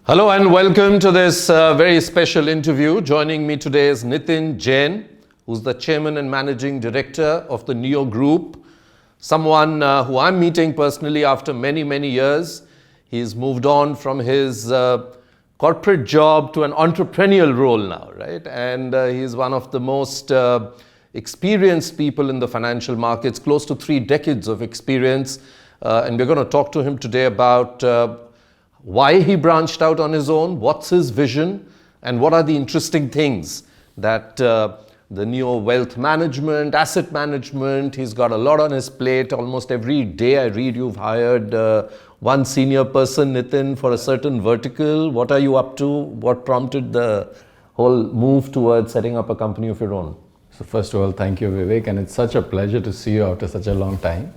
Hello and welcome to this very special interview. Joining me today is Nitin Jain, who's the Chairman and Managing Director of the Neo Group. Someone who I'm meeting personally after many years. He's moved on from his corporate job to an entrepreneurial role now, right? And he's one of the most experienced people in the financial markets, close to 3 decades of experience. And we're going to talk to him today about why he branched out on his own, what's his vision, and what are the interesting things that the Neo Wealth Management, asset management, he's got a lot on his plate. Almost every day I read you've hired one senior person, Nitin, for a certain vertical. What are you up to? What prompted the whole move towards setting up a company of your own? So first of all, thank you, Vivek, and it's such a pleasure to see you after such a long time.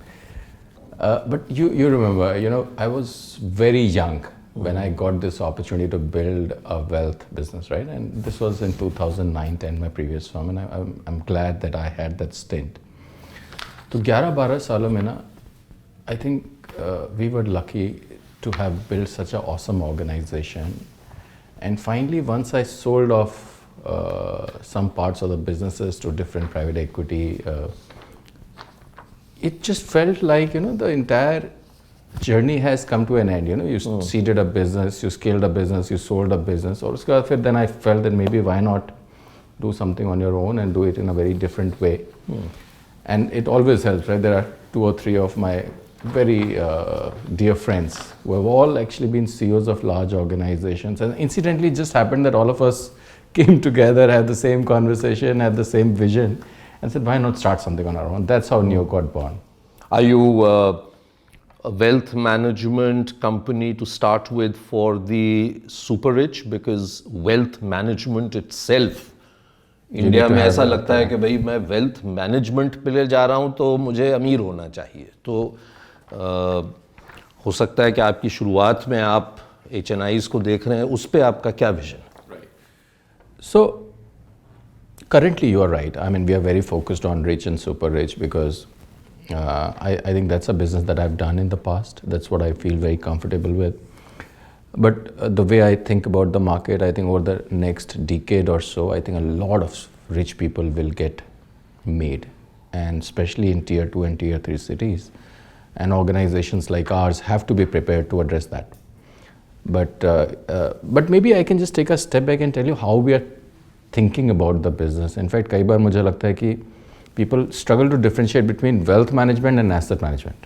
But you remember, I was very young when I got this opportunity to build a wealth business, right? And this was in 2009-10, my previous firm, and I'm glad that I had that stint. So 11-12 सालों में ना, I think we were lucky to have built such an awesome organization. And finally, once I sold off some parts of the businesses to different private equity, it just felt like, the entire journey has come to an end. You seeded a business, you scaled a business, you sold a business. Or then I felt that maybe why not do something on your own and do it in a very different way. And it always helps, right? There are 2 or 3 of my very dear friends who have all actually been CEOs of large organizations. And incidentally, it just happened that all of us came together, had the same conversation, had the same vision, and said, why not start something on our own? That's how Neo got born. Are you a wealth management company to start with for the super rich? Because wealth management itself, India में ऐसा लगता है कि भाई मैं wealth management पे ले जा रहा हूँ तो मुझे अमीर होना चाहिए. तो हो सकता है कि आपकी शुरुआत में आप HNIs को देख रहे हैं, उस पे आपका क्या vision? So currently you are right. I mean, we are very focused on rich and super rich because I think that's a business that I've done in the past. That's what I feel very comfortable with. But the way I think about the market, I think over the next decade or so, I think a lot of rich people will get made, and especially in tier 2 and tier 3 cities. And organizations like ours have to be prepared to address that. But maybe I can just take a step back and tell you how we are thinking about the business. In fact, कई बार मुझे लगता है कि people struggle to differentiate between wealth management and asset management.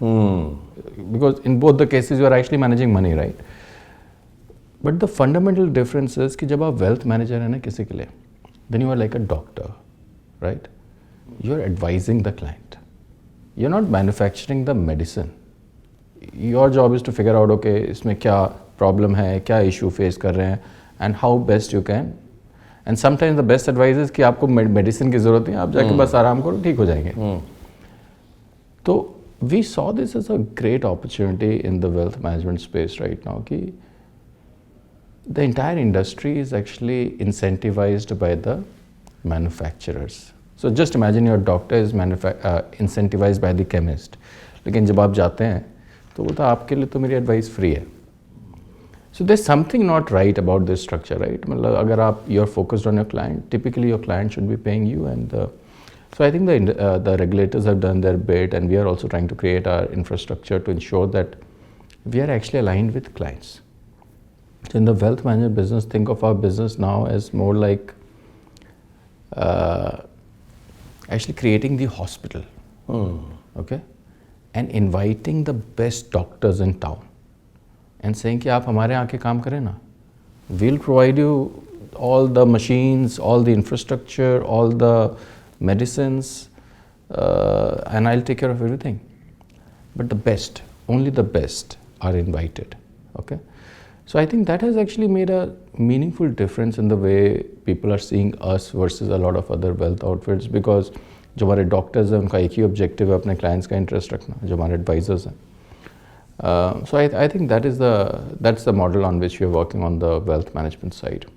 Because in both the cases, you are actually managing money, right? But the fundamental difference is कि जब आप wealth manager है ना किसी के लिए, then you are like a doctor, right? You are advising the client. You're not manufacturing the medicine. Your job is to figure out, okay, इसमें क्या problem है, क्या issue face कर रहे हैं, and how best you can. And sometimes the best advice is कि आपको medicine की ज़रूरत नहीं है, आप जाके बस आराम करो, ठीक हो जाएंगे. तो we saw this as a great opportunity in the wealth management space right now कि the entire industry is actually incentivized by the manufacturers. So just imagine your doctor is incentivized by the chemist. लेकिन जब आप जाते हैं तो बोलता आपके लिए तो मेरी advice free है. So there's something not right about this structure, right? मतलब अगर आप you're focused on your client, typically your client should be paying you, and so I think the regulators have done their bit, and we are also trying to create our infrastructure to ensure that we are actually aligned with clients. So in the wealth management business, think of our business now as more like actually creating the hospital, okay, and inviting the best doctors in town. And saying कि आप हमारे यहाँ के काम करें ना, we'll provide you all the machines, all the infrastructure, all the medicines, and I'll take care of everything. But the best, only the best are invited, okay? So I think that has actually made a meaningful difference in the way people are seeing us versus a lot of other wealth outfits, because जो हमारे doctors हैं उनका एक ही objective है अपने clients का interest रखना, जो हमारे advisors हैं. So I think that's the model on which we are working on the wealth management side.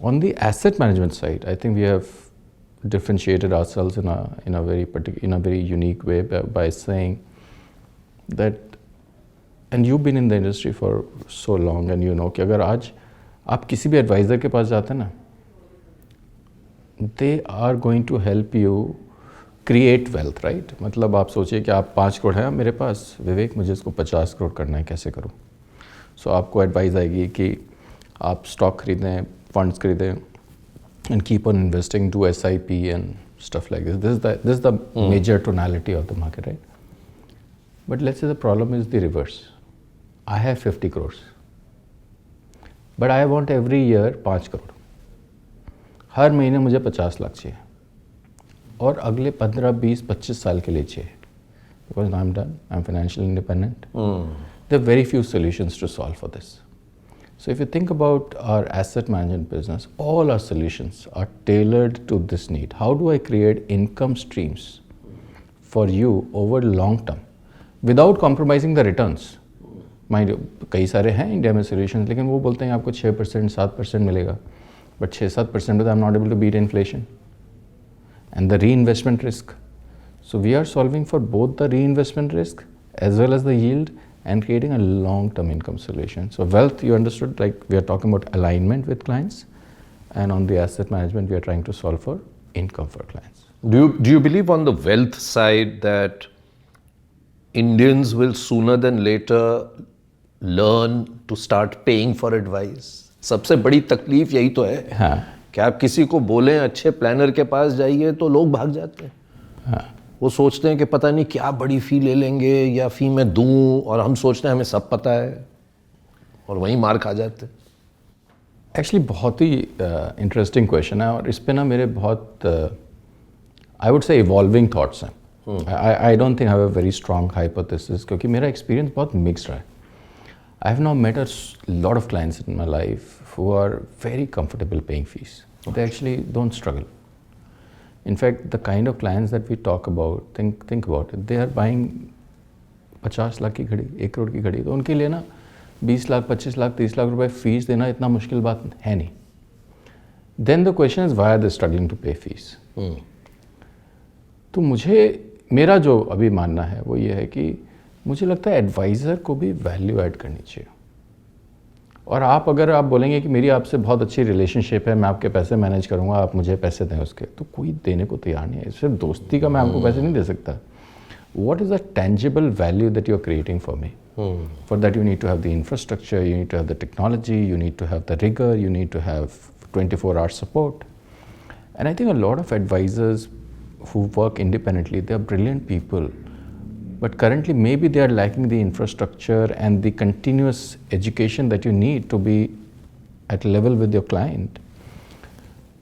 On the asset management side, I think we have differentiated ourselves in a very unique way by saying that, and you've been in the industry for so long, and you know कि अगर आज आप किसी भी adviser के पास जाते हैं ना, they are going to help you create wealth, right? मतलब आप सोचिए कि आप 5 करोड़ हैं मेरे पास, विवेक मुझे इसको 50 करोड़ करना है, कैसे करूँ? सो आपको एडवाइस आएगी कि आप स्टॉक खरीदें, फंड्स खरीदें, and keep on investing, do SIP and stuff like this. This is the major tonality of the market, right? But let's say the problem is the reverse. I have 50 crores, but I want every year 5 crore. हर महीने मुझे 50 लाख चाहिए और अगले 15, 20, 25 साल के लिए चाहिए. Because now I'm done, I'm financially independent. There are very few solutions to solve for this. So if you think about our asset management business, all our solutions are tailored to this need. How do I create income streams for you over long term without compromising the returns? Mind you, कई सारे हैं India में solutions, लेकिन वो बोलते हैं आपको 6%, 7% मिलेगा, but 6-7% with I'm not able to beat inflation and the reinvestment risk. So we are solving for both the reinvestment risk as well as the yield, and creating a long-term income solution. So wealth, you understood, like we are talking about alignment with clients, and on the asset management, we are trying to solve for income for clients. Do you believe on the wealth side that Indians will sooner than later learn to start paying for advice? सबसे बड़ी तकलीफ यही तो है कि आप किसी को बोलें अच्छे प्लानर के पास जाइए तो लोग भाग जाते हैं. वो सोचते हैं कि पता नहीं क्या बड़ी फ़ी ले लेंगे या फ़ी मैं दूं, और हम सोचते हैं हमें सब पता है और वहीं मार खा जाते हैं. एक्चुअली बहुत ही इंटरेस्टिंग क्वेश्चन है, और इस पे ना मेरे बहुत I would say evolving thoughts हैं. I don't think I have a very strong hypothesis, क्योंकि मेरा एक्सपीरियंस बहुत मिक्स्ड रहा है. I have now met a lot of clients in my life who are very comfortable paying fees. They actually don't struggle. In fact, the kind of clients that we talk about, think about it, they are buying 50 lakh की घड़ी, 1 करोड़ की घड़ी, तो उनके लिए ना 20 लाख, 25 लाख, 30 लाख रुपए fees देना इतना मुश्किल बात है नहीं. Then the question is why are they struggling to pay fees? तो मेरा जो अभी मानना है वो ये है कि मुझे लगता है एडवाइज़र को भी वैल्यू ऐड करनी चाहिए. और अगर आप बोलेंगे कि मेरी आपसे बहुत अच्छी रिलेशनशिप है, मैं आपके पैसे मैनेज करूंगा, आप मुझे पैसे दें उसके, तो कोई देने को तैयार नहीं है. सिर्फ दोस्ती का मैं आपको पैसे नहीं दे सकता. What is the tangible value that you are creating for me? For that you need to have the infrastructure, you need to have the technology, you need to have the rigour, you need to have 24 hour support. And I think a lot of advisors who work independently, they are brilliant people. But currently, maybe they are lacking the infrastructure and the continuous education that you need to be at level with your client.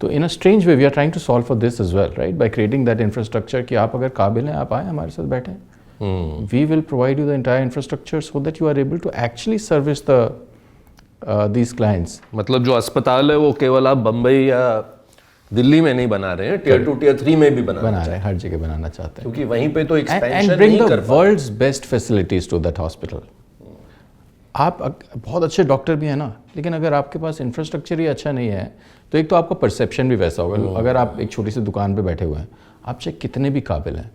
So in a strange way, we are trying to solve for this as well, right? By creating that infrastructure कि आप अगर काबिल हैं, आप आए हमारे साथ बैठें. We will provide you the entire infrastructure so that you are able to actually service these clients. मतलब जो अस्पताल है वो केवल आप बम्बई या दिल्ली में नहीं बना रहे हैं, टियर 2, टियर 3 में भी बना रहे हैं, हर जगह बनाना चाहते हैं, क्योंकि वहीं पे तो expansion and bring the world's best facilities to that hospital. आप बहुत अच्छे डॉक्टर भी हैं ना, लेकिन अगर आपके पास इंफ्रास्ट्रक्चर ही अच्छा नहीं है, तो एक तो आपका परसेप्शन भी वैसा होगा. अगर आप एक छोटी सी दुकान पे बैठे हुए हैं, आप चाहे कितने भी काबिल हैं,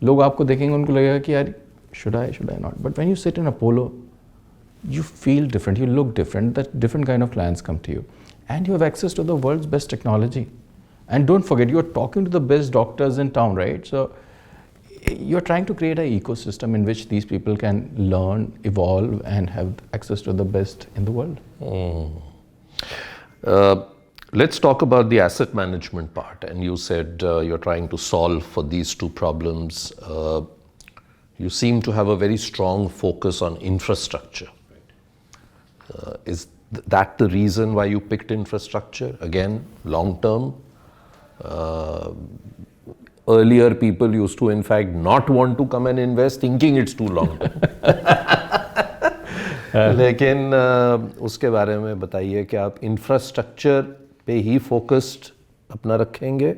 लोग आपको देखेंगे, उनको लगेगा कि यार should I not? But when you sit in Apollo, you feel different, you look different, that different kind of clients come to you. And you have access to the world's best technology. And don't forget, you're talking to the best doctors in town, right? So you're trying to create an ecosystem in which these people can learn, evolve, and have access to the best in the world. Let's talk about the asset management part. And you said you're trying to solve for these two problems. You seem to have a very strong focus on infrastructure. Is that the reason why you picked infrastructure? Again, long term. Earlier people used to in fact not want to come and invest thinking it's too long term. लेकिन उसके बारे में बताइए कि आप infrastructure पे ही focused अपना रखेंगे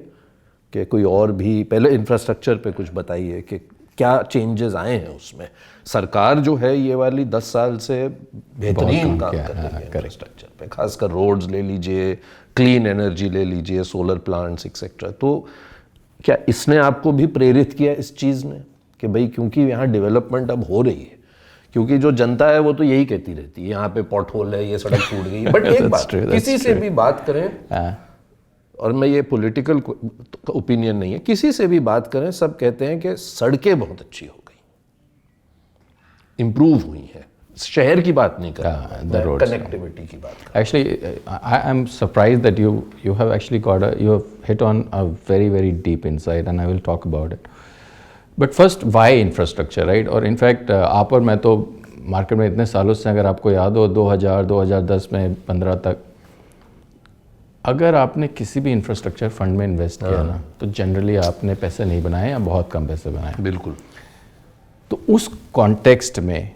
कि कोई और भी? पहले इंफ्रास्ट्रक्चर पे कुछ बताइए कि क्या चेंजेस आए हैं उसमें. सरकार जो है ये वाली 10 साल से बेहतरीन काम कर रही है इंफ्रास्ट्रक्चर पे, खासकर रोड्स ले लीजिए, क्लीन एनर्जी ले लीजिए, सोलर प्लांट्स एक्सेट्रा. तो क्या इसने आपको भी प्रेरित किया इस चीज़ ने कि भाई क्योंकि यहाँ डेवलपमेंट अब हो रही है, क्योंकि जो जनता है वो तो यही कहती रहती है, यहाँ पे पॉट होल है, ये सड़क टूट गई है। बट एक बात, किसी से भी बात करें, और मैं ये पॉलिटिकल ओपिनियन नहीं है, किसी से भी बात करें सब कहते हैं कि सड़कें बहुत अच्छी हो गई, इंप्रूव हुई है। शहर की बात नहीं कर रहा, कनेक्टिविटी की बात। Actually, I am surprised that you have actually you have hit on a very deep insight, and I will talk about it. But first, why infrastructure, right? और इनफैक्ट आप और मैं तो मार्केट में इतने सालों से, अगर आपको याद हो 2010 में 15 तक, अगर आपने किसी भी इंफ्रास्ट्रक्चर फंड में इन्वेस्ट किया ना, तो जनरली आपने पैसे नहीं बनाए या बहुत कम पैसे बनाए। बिल्कुल। तो उस कॉन्टेक्स्ट में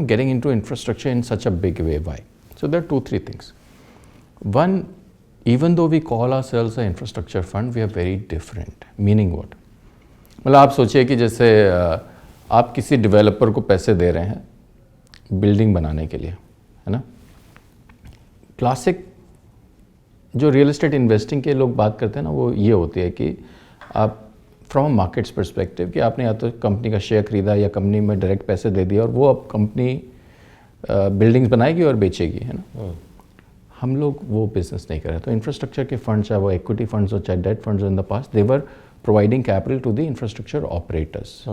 getting into infrastructure in such a big way, why? So there are 2-3 things. One, even though we call ourselves an infrastructure fund, we are very different. Meaning what? मतलब आप सोचिए कि जैसे आप किसी डेवलपर को पैसे दे रहे हैं बिल्डिंग बनाने के लिए, है ना। क्लासिक जो रियल एस्टेट इन्वेस्टिंग के लोग बात करते हैं ना, वो ये होती है कि आप फ्रॉम मार्केट्स पर्सपेक्टिव कि आपने या तो कंपनी का शेयर खरीदा या कंपनी में डायरेक्ट पैसे दे दिया और वो अब कंपनी बिल्डिंग्स बनाएगी और बेचेगी, है ना। हम लोग वो बिजनेस नहीं कर रहे। तो इंफ्रास्ट्रक्चर के फंड, चाहे वो इक्विटी फंड्स हो चाहे डेट फंड्स हो, in the past they were providing capital to the infrastructure operators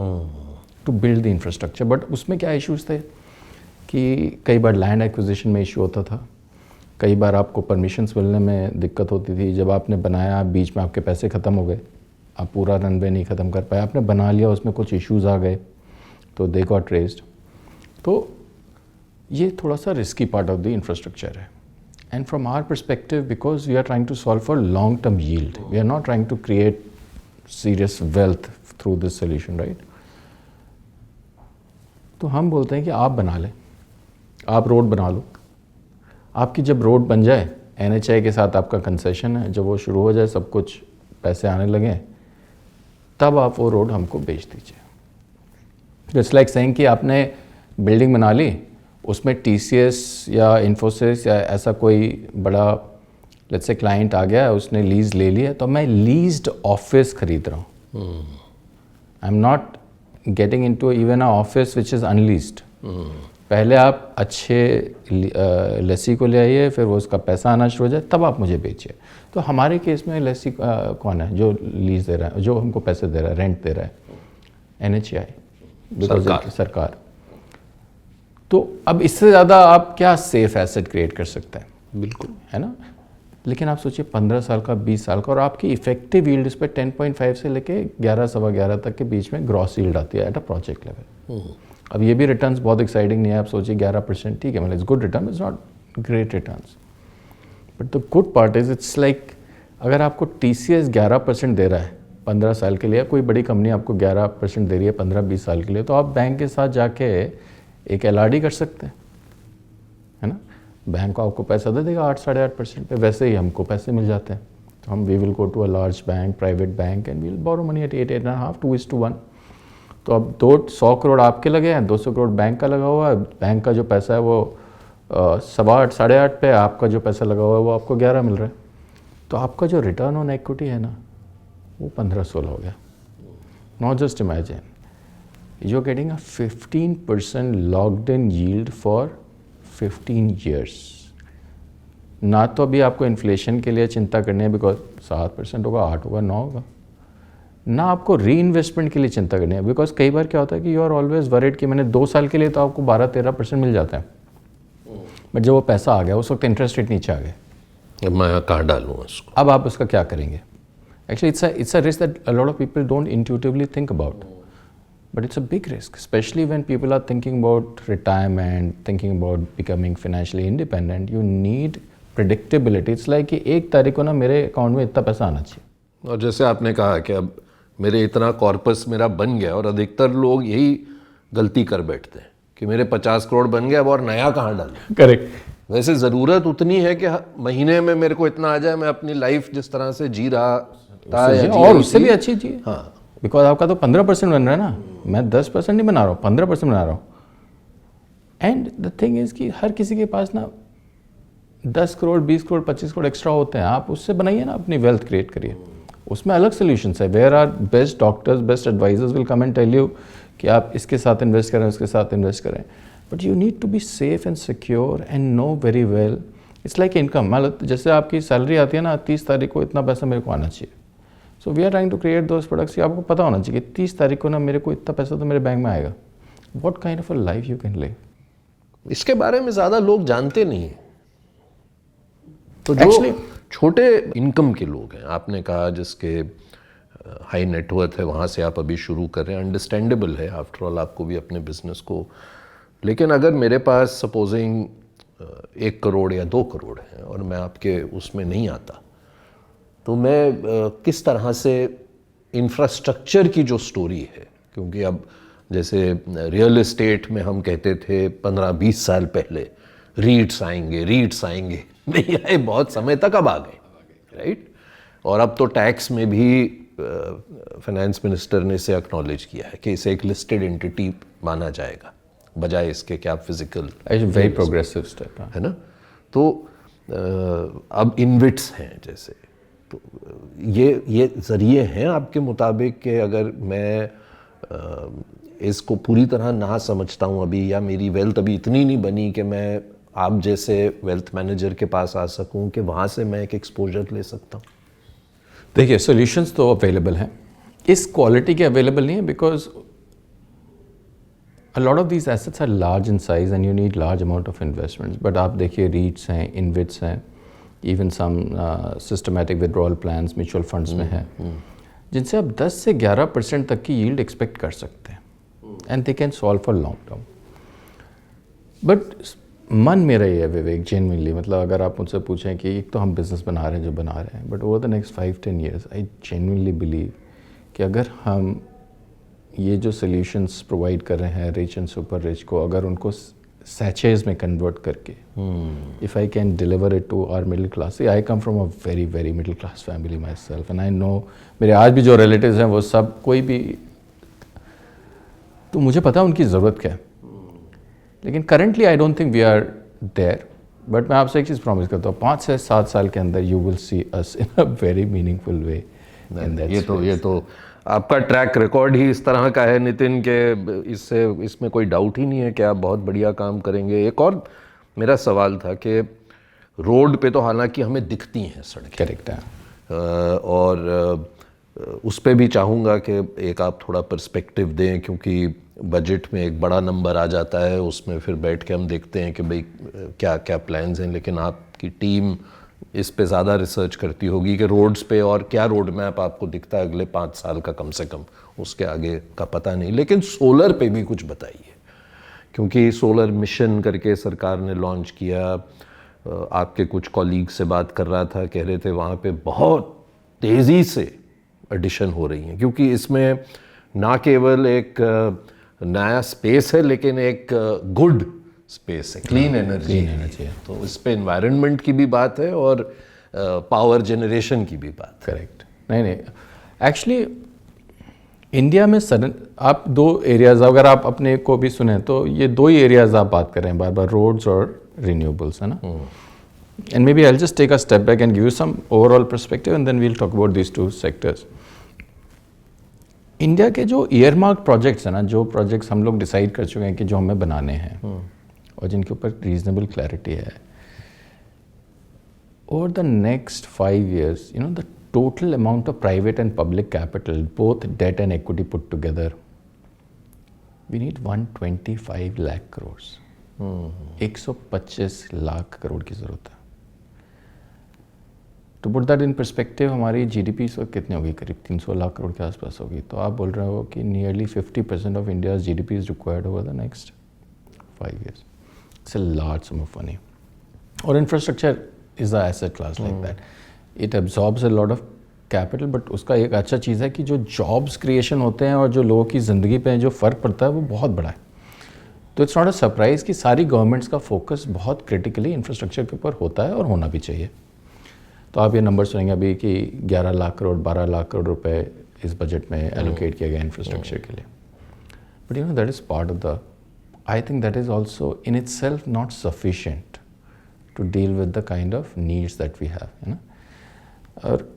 to build the infrastructure. But उसमें क्या इश्यूज थे कि कई बार लैंड एक्विजिशन में इशू होता था, कई बार आपको परमिशंस मिलने में दिक्कत होती थी। जब आपने बनाया, बीच में आपके पैसे ख़त्म हो गए, आप पूरा रनवे नहीं ख़त्म कर पाए, आपने बना लिया, उसमें कुछ इश्यूज आ गए तो दे गॉट रेज्ड। तो ये थोड़ा सा risky part of the infrastructure है। And from our perspective, because we are trying to solve for long term yield, we are not trying to create serious wealth through this solution, right. तो हम बोलते हैं कि आप बना लें, आप रोड बना लो। आपकी जब रोड बन जाए, NHAI के साथ आपका कंसेशन है, जब वो शुरू हो जाए, सब कुछ पैसे आने लगे, तब आप वो रोड हमको बेच दीजिए। इट्स लाइक सेइंग कि आपने बिल्डिंग बना ली, उसमें TCS या इन्फोसिस या ऐसा कोई बड़ा लेट्स से क्लाइंट आ गया, उसने लीज ले लिया, तो मैं लीज्ड ऑफिस खरीद रहा हूँ। I am not getting into even a office which is unleased. पहले आप अच्छे लेसी को ले आइए, फिर वो उसका पैसा आना शुरू हो जाए, तब आप मुझे बेचिए। तो हमारे केस में लेसी कौन है जो लीज दे रहा है, जो हमको पैसे दे रहा है, रेंट दे रहा है? NHAI, सरकार। तो अब इससे ज़्यादा आप क्या सेफ एसेट क्रिएट कर सकते हैं? बिल्कुल, है ना। लेकिन आप सोचिए 15 साल का, 20 साल का, और आपकी इफेक्टिव यील्ड इस पर 10.5 से लेके 11, सवा 11 तक के बीच में ग्रॉस यील्ड आती है एट अ प्रोजेक्ट लेवल। अब ये भी रिटर्न्स बहुत एक्साइटिंग नहीं है। आप सोचिए 11%, ठीक है, मतलब it's good return, it's not great returns, but the good part is it's like अगर आपको TCS 11% दे रहा है 15 साल के लिए, कोई बड़ी कंपनी आपको 11% दे रही है 15-20 साल के लिए, तो आप बैंक के साथ जाके एक LRD कर सकते हैं, है ना। बैंक को आपको पैसा दे देगा 8-8.5% पे, वैसे ही हमको पैसे मिल जाते हैं। तो हम we will go to a large bank, private bank, and we will borrow money at 8.5, 2:1। तो अब 100 करोड़ आपके लगे हैं, 200 करोड़ बैंक का लगा हुआ है। बैंक का जो पैसा है वो 8.25, 8.5 पे, आपका जो पैसा लगा हुआ है वो आपको 11 मिल रहा है। तो आपका जो रिटर्न ऑन इक्विटी है ना, वो 15-16 हो गया। Not just imagine, you are getting a 15% locked in yield for 15 years. ना तो अभी आपको इन्फ्लेशन के लिए चिंता करनी है, बिकॉज 7% होगा, 8 होगा, 9 होगा। ना आपको री इन्वेस्टमेंट के लिए चिंता करनी है, बिकॉज कई बार क्या होता है कि यू आर ऑलवेज वरीड कि मैंने 2 साल के लिए तो आपको 12-13% मिल जाता है, बट जब वो पैसा आ गया उस वक्त इंटरेस्ट रेट नीचे आ गए, अब मैं कहाँ डालूँ उसको? अब आप उसका क्या करेंगे? Actually it's a risk that a lot of people don't intuitively think about, but it's a big risk, especially when people are thinking about retirement, thinking about becoming financially independent. You need predictability. It's like कि 1 तारीख को ना मेरे account में इतना पैसा आना चाहिए। और जैसे आपने कहा कि अब मेरे इतना कॉर्पस मेरा बन गया, और अधिकतर लोग यही गलती कर बैठते हैं कि मेरे 50 करोड़ बन गया, अब और नया कहाँ डालूं? करेक्ट। वैसे ज़रूरत उतनी है कि महीने में मेरे को इतना आ जाए, मैं अपनी लाइफ जिस तरह से जी रहा था और उससे भी अच्छी चीज़। हाँ, बिकॉज आपका तो 15% बन रहा है ना, मैं 10% नहीं बना रहा हूँ, 15% बना रहा हूँ। एंड द थिंग इज़ कि हर किसी के पास ना 10 करोड़, 20 करोड़, 25 करोड़ एक्स्ट्रा होते हैं। आप उससे बनाइए ना, अपनी वेल्थ क्रिएट करिए, उसमें अलग सोल्यूशंस है, where are best doctors, best advisers will come and tell you कि आप इसके साथ इन्वेस्ट करें, उसके साथ इन्वेस्ट करें, but you need to be safe and secure and know very well. It's like income, मतलब जैसे आपकी सैलरी आती है ना, 30 तारीख को इतना पैसा मेरे को आना चाहिए. So we are trying to create those products कि आपको पता होना चाहिए कि 30 तारीख को ना मेरे को इतना पैसा तो मेरे बैंक में आएगा. What kind of a life you can live. इसके बारे में ज़्यादा लोग जानते नहीं हैं. तो जो Actually, छोटे इनकम के लोग हैं, आपने कहा जिसके हाई नेटवर्थ है, वहाँ से आप अभी शुरू कर रहे हैं, अंडरस्टैंडेबल है, आफ्टर ऑल आपको भी अपने बिजनेस को. लेकिन अगर मेरे पास सपोजिंग 1 करोड़ या 2 करोड़ है और मैं आपके उसमें नहीं आता, तो मैं किस तरह से इंफ्रास्ट्रक्चर की जो स्टोरी है, क्योंकि अब जैसे रियल एस्टेट में हम कहते थे 15-20 साल पहले रीट्स आएंगे नहीं आए बहुत समय तक, अब आ गए, राइट. और अब तो टैक्स में भी फाइनेंस मिनिस्टर ने इसे एक्नॉलेज किया है कि इसे एक लिस्टेड एंटिटी माना जाएगा बजाय इसके कि आप फिजिकल. वेरी प्रोग्रेसिव स्टेप है ना. तो अब इनविट्स हैं जैसे, तो ये ज़रिए हैं आपके मुताबिक कि अगर मैं इसको पूरी तरह ना समझता हूँ अभी, या मेरी वेल्थ अभी इतनी नहीं बनी कि मैं आप जैसे वेल्थ मैनेजर के पास आ सकूं कि वहाँ से मैं एक एक्सपोजर ले सकता हूँ. देखिए सॉल्यूशंस तो अवेलेबल हैं, इस क्वालिटी के अवेलेबल नहीं है because a lot of these assets are large in size and you need large amount of investments. But आप देखिए रीट्स हैं, इनविट्स हैं, even some systematic withdrawal plans mutual funds में हैं, जिनसे आप 10 से 11% तक की यील्ड एक्सपेक्ट कर सकते हैं and they can solve for long term. But मन मेरा ये है विवेक, जेन्युइनली, मतलब अगर आप मुझसे पूछें कि एक तो हम बिज़नेस बना रहे हैं जो बना रहे हैं, but over the next 5-10 years I genuinely believe कि अगर हम ये जो सोल्यूशंस प्रोवाइड कर रहे हैं रिच एंड सुपर रिच को, अगर उनको सैचेज में कन्वर्ट करके, if I can deliver it to our middle class. I come from a very very middle class family myself and I know, मेरे आज भी जो रिलेटिव्स हैं वो सब कोई भी, तो मुझे पता है उनकी ज़रूरत क्या है. लेकिन currently I don't think we are there. But मैं आपसे एक चीज़ प्रॉमिस करता हूँ, 5 से 7 साल के अंदर you will see us in a very meaningful way in that. ये तो आपका ट्रैक रिकॉर्ड ही इस तरह का है नितिन के, इसमें कोई डाउट ही नहीं है कि आप बहुत बढ़िया काम करेंगे. एक और मेरा सवाल था कि रोड पे तो हालांकि हमें दिखती हैं सड़कें, करेक्ट है, और उस पे भी चाहूँगा कि एक आप थोड़ा पर्सपेक्टिव दें, क्योंकि बजट में एक बड़ा नंबर आ जाता है, उसमें फिर बैठ के हम देखते हैं कि भाई क्या क्या प्लान्स हैं, लेकिन आपकी टीम इस पे ज़्यादा रिसर्च करती होगी कि रोड्स पे और क्या रोड मैप आपको दिखता है अगले 5 साल का, कम से कम उसके आगे का पता नहीं. लेकिन सोलर पे भी कुछ बताइए, क्योंकि सोलर मिशन करके सरकार ने लॉन्च किया. आपके कुछ कॉलीग से बात कर रहा था, कह रहे थे वहाँ पे बहुत तेज़ी से एडिशन हो रही हैं, क्योंकि इसमें ना केवल एक नया स्पेस है लेकिन एक गुड स्पेस है, क्लीन एनर्जी है. तो इस पे एनवायरनमेंट की भी बात है और पावर जनरेशन की भी बात है. करेक्ट. नहीं, एक्चुअली इंडिया में सडन आप 2 एरियाज, अगर आप अपने को भी सुने तो ये 2 ही एरियाज आप बात कर रहे हैं बार बार, रोड्स और रिन्यूएबल्स, है ना. And maybe I will just take a step back and give you some overall perspective and then we will talk about these 2 sectors. India के जो ईयरमार्क प्रोजेक्ट्स हैं ना, जो प्रोजेक्ट्स हम लोग डिसाइड कर चुके हैं कि जो हमें बनाने हैं और जिनके ऊपर रीजनेबल क्लैरिटी है, over the next 5 years, you know, the total amount of private and public capital, both debt and equity put together, we need 125 lakh crores. 125 lakh crore की ज़रूरत है. To put that in perspective, हमारी GDP इस वक्त कितनी होगी? करीब 300 लाख करोड़ के आसपास होगी. तो आप बोल रहे हो कि nearly 50% of India's GDP is required over the next 5 years. It's a large sum of money. और infrastructure is a asset class like that. It absorbs a lot of capital, but उसका एक अच्छा चीज़ है कि जो jobs creation होते हैं और जो लोगों की ज़िंदगी पे जो फ़र्क पड़ता है वो बहुत बड़ा है. तो इट्स नॉट अ सरप्राइज़ कि सारी गवर्नमेंट्स का फोकस बहुत क्रिटिकली इंफ्रास्ट्रक्चर के ऊपर होता है और होना भी चाहिए. तो आप ये नंबर सुनेंगे अभी कि 11 लाख करोड़ 12 लाख करोड़ रुपए इस बजट में एलोकेट किया गया इंफ्रास्ट्रक्चर के लिए. But you know that is part of the, I think that is also in itself not sufficient to deal with the kind of needs that we have, है ना. और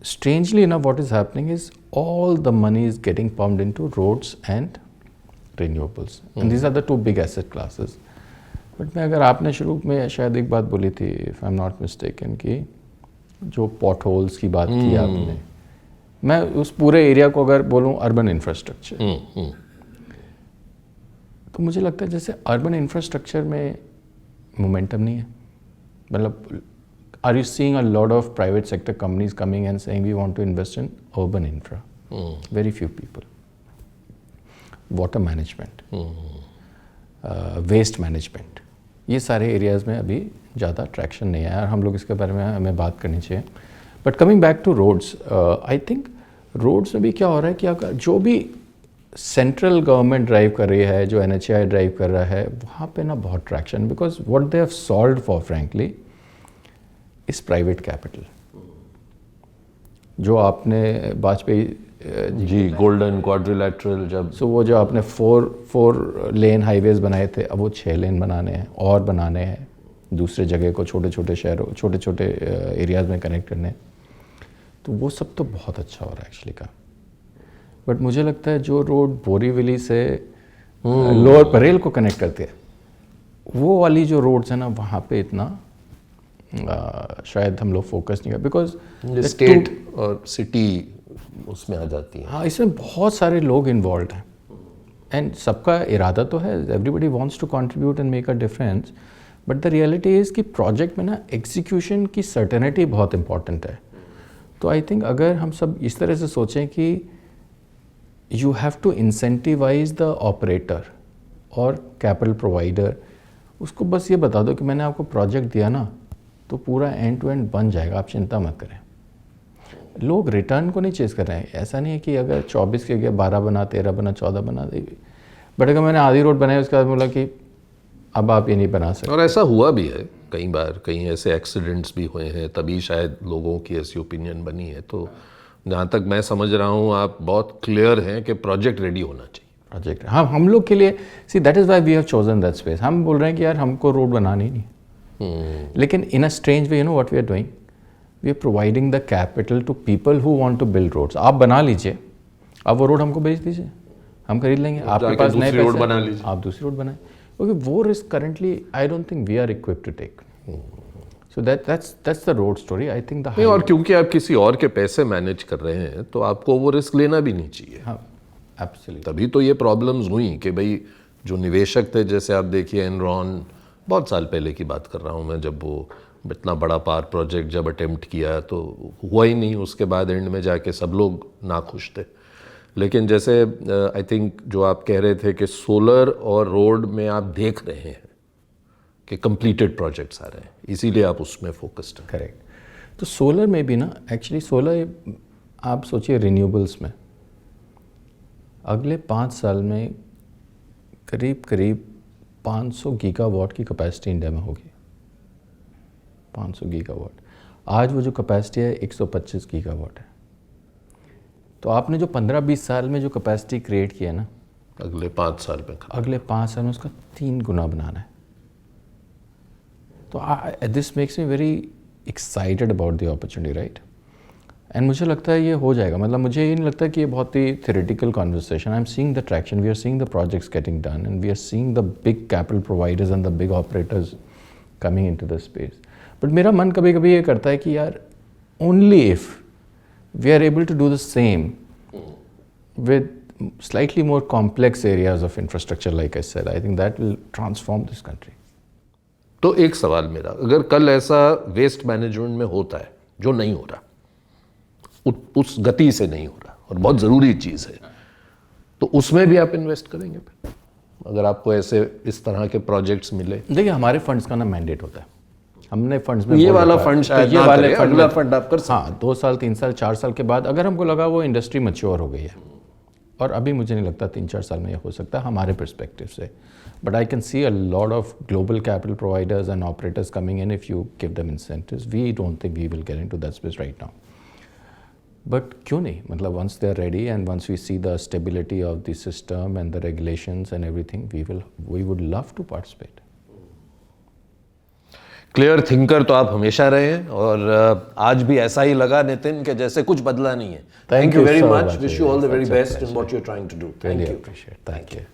strangely enough, what is happening is all the money is getting pumped into roads and renewables. And these are the two big asset classes. But मैं अगर आपने शुरू में शायद एक बात बोली थी, if I'm not mistaken, कि जो पॉट होल्स की बात की आपने, मैं उस पूरे एरिया को अगर बोलूँ अर्बन इंफ्रास्ट्रक्चर, तो मुझे लगता है जैसे अर्बन इंफ्रास्ट्रक्चर में मोमेंटम नहीं है. मतलब are you seeing a lot of private sector companies coming and saying we want to invest in urban infra? Very few people. Water management, waste management, ये सारे एरियाज़ में अभी ज़्यादा ट्रैक्शन नहीं है और हम लोग इसके बारे में हमें बात करनी चाहिए. But coming back to roads, I think roads में भी क्या हो रहा है कि अगर जो भी सेंट्रल गवर्नमेंट ड्राइव कर रही है, जो NHAI ड्राइव कर रहा है, वहाँ पे ना बहुत traction, because what they have solved for frankly is private capital. जो आपने वाजपेयी जी गोल्डन क्वाड्रिलैटरल जब वो जो आपने फोर लेन हाईवेज बनाए थे, अब वो 6 लेन बनाने हैं और बनाने हैं, दूसरे जगह को छोटे छोटे शहरों छोटे छोटे एरियाज़ में कनेक्ट करने. तो वो सब तो बहुत अच्छा हो रहा है एक्चुअली का. बट मुझे लगता है जो रोड बोरीवली से लोअर परेल को कनेक्ट करती है, वो वाली जो रोड्स है ना, वहाँ पे इतना शायद हम लोग फोकस नहीं कर, बिकॉज स्टेट और सिटी उसमें आ जाती है. हाँ, इसमें बहुत सारे लोग इन्वॉल्व हैं एंड सबका इरादा तो है, everybody wants to contribute and make a difference. But the reality is कि प्रोजेक्ट में ना एग्जीक्यूशन की सर्टेनिटी बहुत इंपॉर्टेंट है. तो आई थिंक अगर हम सब इस तरह से सोचें कि you have to incentivize the operator और कैपिटल प्रोवाइडर, उसको बस ये बता दो कि मैंने आपको प्रोजेक्ट दिया ना, तो पूरा एंड टू एंड बन जाएगा, आप चिंता मत करें. लोग रिटर्न को नहीं चेज़ कर रहे हैं. ऐसा नहीं है कि अगर 24 के गया 12 बना, 13 बना, 14 बना, बट अगर मैंने आधी रोड बनाई उसके बाद बोला कि अब आप ये नहीं बना सकते. और ऐसा हुआ भी है कई बार, कहीं ऐसे एक्सीडेंट्स भी हुए हैं, तभी शायद लोगों की ऐसी ओपिनियन बनी है. तो जहाँ तक मैं समझ रहा हूँ आप बहुत क्लियर हैं कि प्रोजेक्ट रेडी होना चाहिए. प्रोजेक्ट, हाँ, हम लोग के लिए see that is why we have chosen that space. हम बोल रहे हैं कि यार हमको रोड बनानी नहीं, लेकिन in a strange way, you know what we are doing, we are providing the capital to people who want to build roads. आप बना लीजिए, आप वो रोड हमको बेच दीजिए, हम खरीद लेंगे. आपके पास नए पैसे, रोड बना लीजिए, आप दूसरी रोड बनाएं. क्योंकि वो risk currently I don't think we are equipped to take. So that's the road story. I think the और क्योंकि आप किसी और के पैसे मैनेज कर रहे हैं तो आपको वो रिस्क लेना भी नहीं चाहिए. हाँ, एब्सोल्युटली. तभी तो ये प्रॉब्लम्स हुई कि भाई जो निवेशक थे, जैसे आप देखिए एनरॉन, बहुत साल पहले की बात कर रहा हूँ मैं, जब वो इतना बड़ा पावर प्रोजेक्ट जब अटेम्प्ट किया तो हुआ ही नहीं. उसके बाद एंड में जाके सब लोग नाखुश थे. लेकिन जैसे आई थिंक जो आप कह रहे थे कि सोलर और रोड में आप देख रहे हैं कि कंप्लीटेड प्रोजेक्ट्स आ रहे हैं, इसीलिए आप उसमें फोकस्ड हैं. करेक्ट. तो सोलर में भी ना, एक्चुअली सोलर आप सोचिए रिन्यूएबल्स में अगले 5 साल में करीब करीब 500 गीगावाट की कैपेसिटी इंडिया में होगी. 500 गीगावाट. आज वो जो कैपेसिटी है 125 गीगावाट है. तो आपने जो 15-20 साल में जो कैपेसिटी क्रिएट की है ना, अगले 5 साल में अगले 5 साल में उसका 3 गुना बनाना है. तो this makes me very excited about the opportunity, right. And मुझे लगता है ये हो जाएगा. मतलब मुझे ये नहीं लगता कि ये बहुत ही theoretical conversation. I am seeing the traction, we are seeing the projects getting done and we are seeing the big capital providers and the big operators coming into the space. But मेरा मन कभी कभी ये करता है कि यार only if we are able to do the same with slightly more complex areas of infrastructure, like I said, I think that will transform this country. तो एक सवाल मेरा, अगर कल ऐसा वेस्ट मैनेजमेंट में होता है जो नहीं हो रहा, उस गति से नहीं हो रहा और बहुत ज़रूरी चीज़ है, तो उसमें भी आप इन्वेस्ट करेंगे फिर, अगर आपको ऐसे इस तरह के प्रोजेक्ट्स मिले? देखिए, हमारे फंड्स का ना मैंडेट होता है. हमने फंड्स में ये वाला फंड शायद ये वाले अगला फंड आप कर सकते हैं. हाँ, 2 साल 3 साल 4 साल के बाद अगर हमको लगा वो इंडस्ट्री मैच्योर हो गई है, और अभी मुझे नहीं लगता 3-4 साल में ये हो सकता है हमारे पर्सपेक्टिव से. But I can see a lot of global capital providers and operators coming in if you give them incentives. We don't think we will get into that space right now. But क्यों नहीं, मतलब once they are ready and once we see the stability of the system and the regulations and everything, we would love to participate. Clear thinker तो आप हमेशा रहे हैं और आज भी ऐसा ही लगा नितिन कि जैसे कुछ बदला नहीं है. Thank you very much. Wish you all the very best in what you are trying to do. Thank you. Appreciate. Thank you.